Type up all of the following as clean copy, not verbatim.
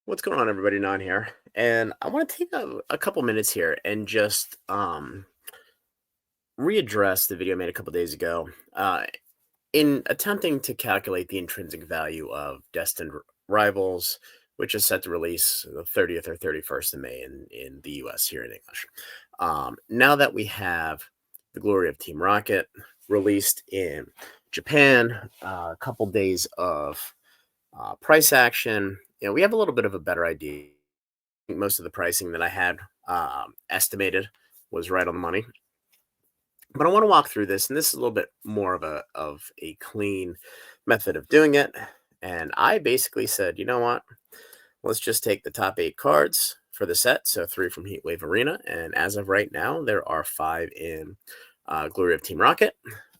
What's going on, everybody? Non here, and I want to take a couple minutes here and just readdress the video I made a couple days ago. In attempting to calculate the intrinsic value of Destined Rivals, which is set to release the 30th or 31st of May in the US here in English. Now that we have The Glory of Team Rocket released in Japan, a couple days of price action, we have a little bit of a better idea. Most of the pricing that I had estimated was right on the money. But I want to walk through this, and this is a little bit more of a clean method of doing it. And I basically said, you know what? Let's just take the top 8 cards for the set. So 3 from Heatwave Arena, and as of right now, there are 5 in Glory of Team Rocket.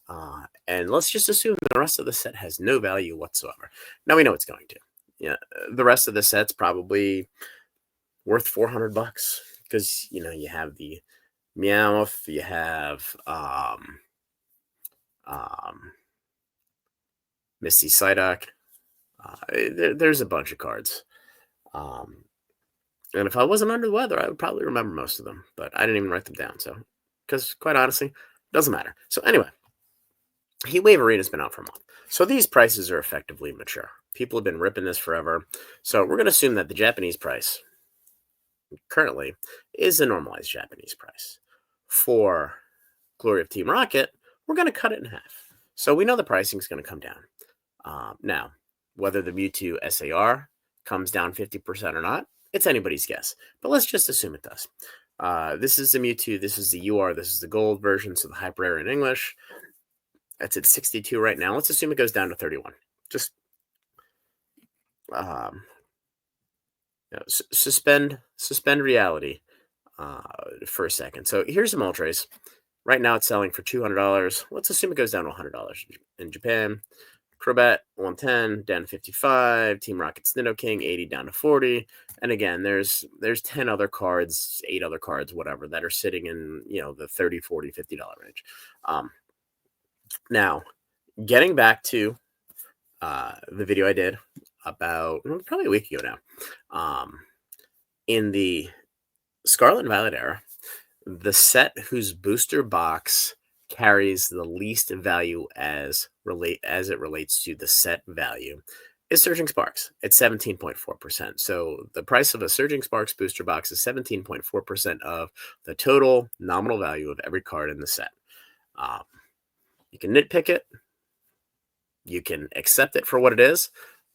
And let's just assume the rest of the set has no value whatsoever. Now we know it's going to. Yeah, the rest of the set's probably worth $400 because you have the Meowth, you have um, Misty Psyduck. There's a bunch of cards, and if I wasn't under the weather, I would probably remember most of them, but I didn't even write them down. So, because quite honestly, it doesn't matter. So anyway, Heatwave Arena's been out for a month, so these prices are effectively mature. People have been ripping this forever, so we're going to assume that the Japanese price currently is a normalized Japanese price. For Glory of Team Rocket, we're going to cut it in half. So we know the pricing is going to come down. Now, whether the Mewtwo SAR comes down 50% or not, it's anybody's guess. But let's just assume it does. This is the Mewtwo, this is the UR, this is the gold version, so the hyper rare in English. That's at 62 right now. Let's assume it goes down to 31. Just suspend reality for a second. So here's the Moltres. Right now it's selling for $200. Let's assume it goes down to $100 in Japan. Crobat 110 down to 55. Team Rocket's Nidoking 80 down to 40. And again, there's 10 other cards, 8 other cards, whatever, that are sitting in the $30, $40, $50 range. Now, getting back to the video I did about probably a week ago now, in the Scarlet and Violet era, the set whose booster box carries the least value as it relates to the set value is Surging Sparks at 17.4%. So the price of a Surging Sparks booster box is 17.4% of the total nominal value of every card in the set. You can nitpick it, you can accept it for what it is,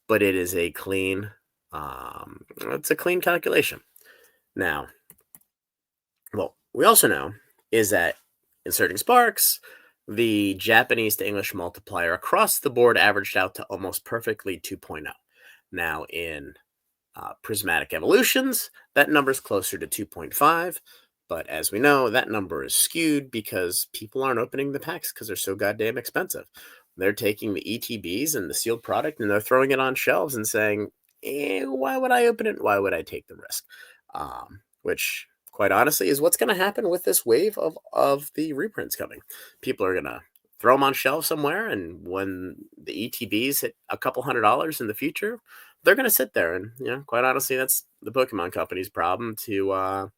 but it is a clean, it's a clean calculation. Now, what we also know is that in Surging Sparks, the Japanese to English multiplier across the board averaged out to almost perfectly 2.0. Now, in Prismatic Evolutions, that number is closer to 2.5. But as we know, that number is skewed because people aren't opening the packs because they're so goddamn expensive. They're taking the ETBs and the sealed product and they're throwing it on shelves and saying, why would I open it? Why would I take the risk? Which, quite honestly, is what's going to happen with this wave of the reprints coming. People are going to throw them on shelves somewhere, and when the ETBs hit a couple $100 in the future, they're going to sit there. And quite honestly, that's the Pokemon Company's problem to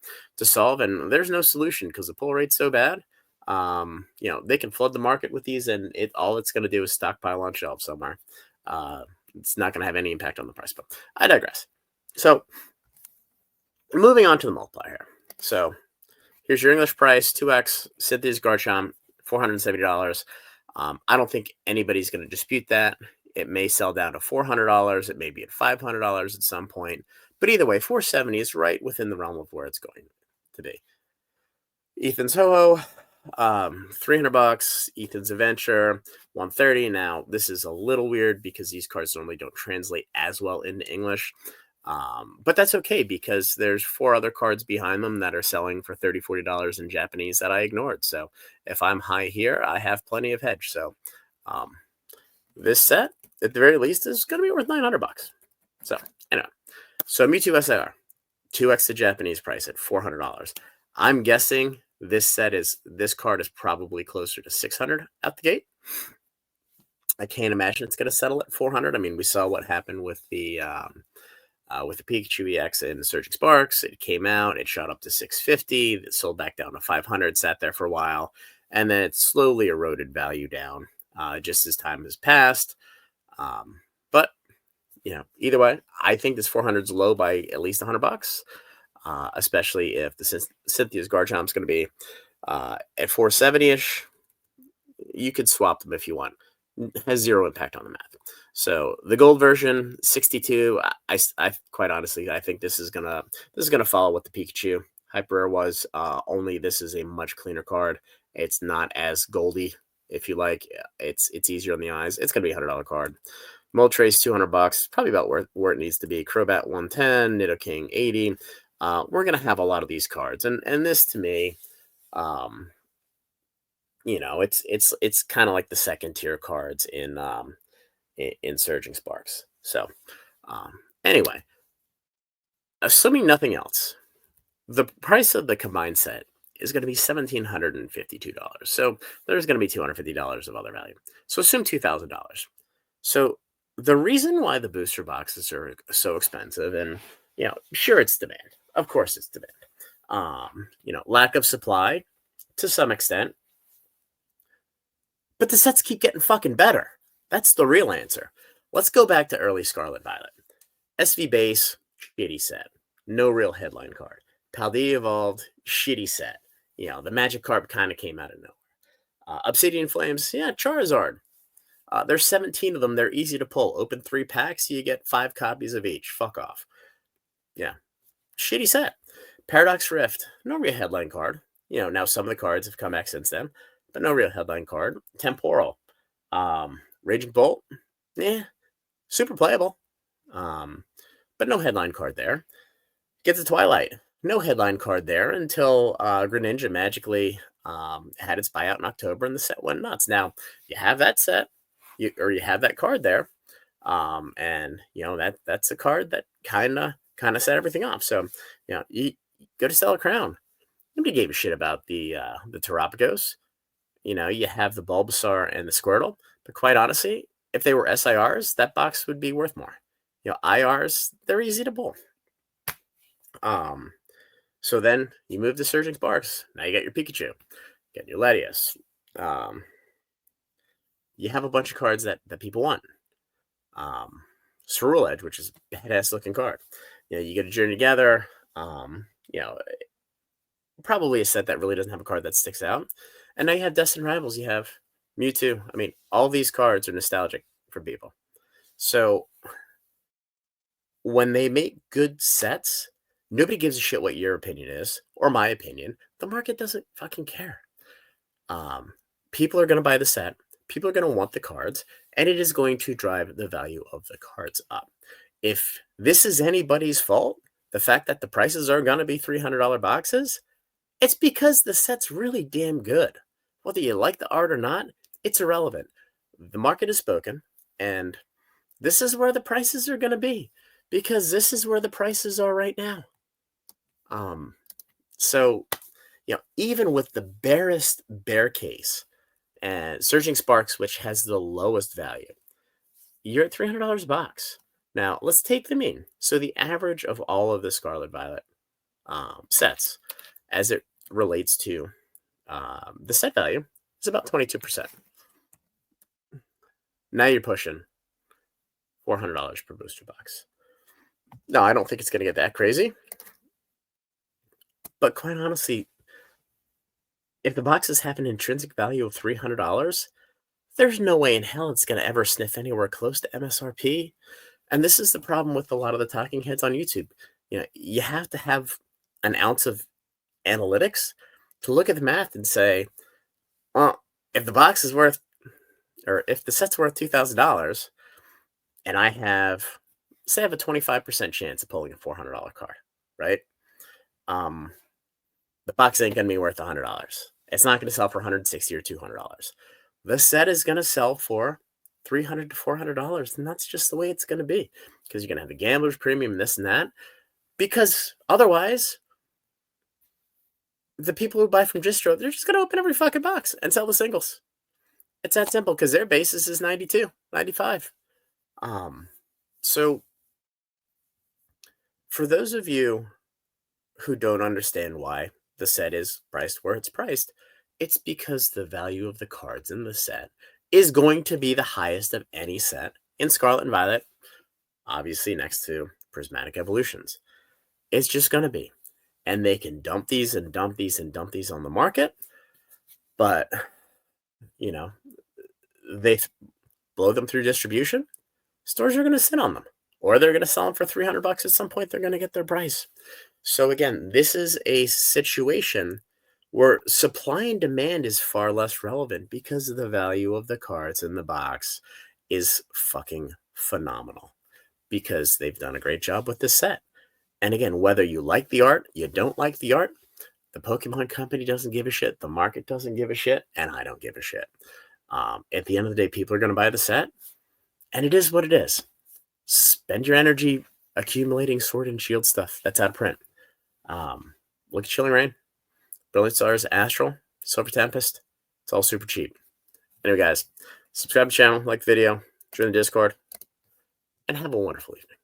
solve. And there's no solution because the pull rate's so bad. They can flood the market with these, and all it's going to do is stockpile on shelves somewhere. It's not going to have any impact on the price. But I digress. So moving on to the multiplier. So here's your English price, 2x, Cynthia's Garchomp, $470. I don't think anybody's going to dispute that. It may sell down to $400. It may be at $500 at some point. But either way, $470 is right within the realm of where it's going to be. Ethan's Ho-Oh, $300. Ethan's Adventure, $130. Now, this is a little weird because these cards normally don't translate as well into English. But that's okay because there's 4 other cards behind them that are selling for $30, $40 in Japanese that I ignored. So if I'm high here, I have plenty of hedge. So this set, at the very least, is going to be worth $900. So anyway, so Mewtwo SIR, 2x the Japanese price at $400. I'm guessing this card is probably closer to $600 out the gate. I can't imagine it's going to settle at $400. I mean, we saw what happened with the with the Pikachu EX and Surging Sparks. It came out, it shot up to 650, it sold back down to 500, sat there for a while, and then it slowly eroded value down just as time has passed. But either way, I think this 400 is low by at least $100, especially if the Cynthia's Garchomp's going to be at 470 ish. You could swap them if you want. Has zero impact on the math. So the gold version, 62. I quite honestly, I think this is gonna follow what the Pikachu Hyper Rare was. Only this is a much cleaner card. It's not as goldy, if you like. It's easier on the eyes. It's gonna be $100 card. Moltres, $200, probably about where it needs to be. Crobat, 110. Nidoking, 80. We're gonna have a lot of these cards, and this to me, it's kind of like the second tier cards in Surging Sparks. So anyway, assuming nothing else, the price of the combined set is going to be $1,752. So there's going to be $250 of other value. So assume $2,000. So the reason why the booster boxes are so expensive, and sure, it's demand. Of course, it's demand. Lack of supply to some extent. But the sets keep getting fucking better. That's the real answer. Let's go back to early Scarlet Violet. SV base, shitty set. No real headline card. Paldea Evolved, shitty set. The Magikarp kind of came out of nowhere. Obsidian Flames, yeah, Charizard. There's 17 of them. They're easy to pull. Open 3 packs, you get 5 copies of each. Fuck off. Yeah. Shitty set. Paradox Rift, no real headline card. Now some of the cards have come back since then, but no real headline card. Temporal. Raging Bolt, yeah, super playable, but no headline card there. Get to Twilight, no headline card there until Greninja magically had its buyout in October and the set went nuts. Now you have that set, you have that card there, and that's a card that kind of set everything off. So you go to Stellar Crown. Nobody gave a shit about the Terapagos. You have the Bulbasaur and the Squirtle. But quite honestly, if they were SIRs, that box would be worth more. IRs, they're easy to pull. So then you move to Surging Sparks. Now you got your Pikachu, get your Latias. You have a bunch of cards that people want. Cerulean Edge, which is a badass looking card. You get a Journey Together. Probably a set that really doesn't have a card that sticks out. And now you have Destined Rivals. You have Mewtwo. I mean, all these cards are nostalgic for people. So when they make good sets, nobody gives a shit what your opinion is or my opinion. The market doesn't fucking care. People are going to buy the set. People are going to want the cards, and it is going to drive the value of the cards up. If this is anybody's fault, the fact that the prices are going to be $300 boxes, it's because the set's really damn good. Whether you like the art or not, it's irrelevant. The market has spoken, and this is where the prices are going to be, because this is where the prices are right now. So, even with the barest bear case and Surging Sparks, which has the lowest value, you're at $300 a box. Now, let's take the mean. So the average of all of the Scarlet Violet sets, as it relates to the set value, is about 22%. Now you're pushing $400 per booster box. No, I don't think it's going to get that crazy. But quite honestly, if the boxes have an intrinsic value of $300, there's no way in hell it's going to ever sniff anywhere close to MSRP. And this is the problem with a lot of the talking heads on YouTube. You have to have an ounce of analytics to look at the math and say, well, if the box is worth, or if the set's worth $2,000, and I have, say, I have a 25% chance of pulling a $400 card, right? The box ain't going to be worth $100. It's not going to sell for $160 or $200. The set is going to sell for $300 to $400, and that's just the way it's going to be, because you're going to have the gambler's premium and this and that, because otherwise the people who buy from Distro, they're just going to open every fucking box and sell the singles. It's that simple, because their basis is 92, 95. So For those of you who don't understand why the set is priced where it's priced, it's because the value of the cards in the set is going to be the highest of any set in Scarlet and Violet, obviously next to Prismatic Evolutions. It's just going to be. And they can dump these and dump these and dump these on the market, but, you know, they blow them through distribution. Stores are going to sit on them, or they're going to sell them for $300 at some point. They're going to get their price. So again, this is a situation where supply and demand is far less relevant because the value of the cards in the box is fucking phenomenal because they've done a great job with this set. And again, whether you like the art, you don't like the art, the Pokemon company doesn't give a shit, the market doesn't give a shit, and I don't give a shit. At the end of the day, people are going to buy the set, and it is what it is. Spend your energy accumulating Sword and Shield stuff that's out of print. Look at Chilling Reign, Brilliant Stars, Astral, Silver Tempest. It's all super cheap. Anyway, guys, subscribe to the channel, like the video, join the Discord, and have a wonderful evening.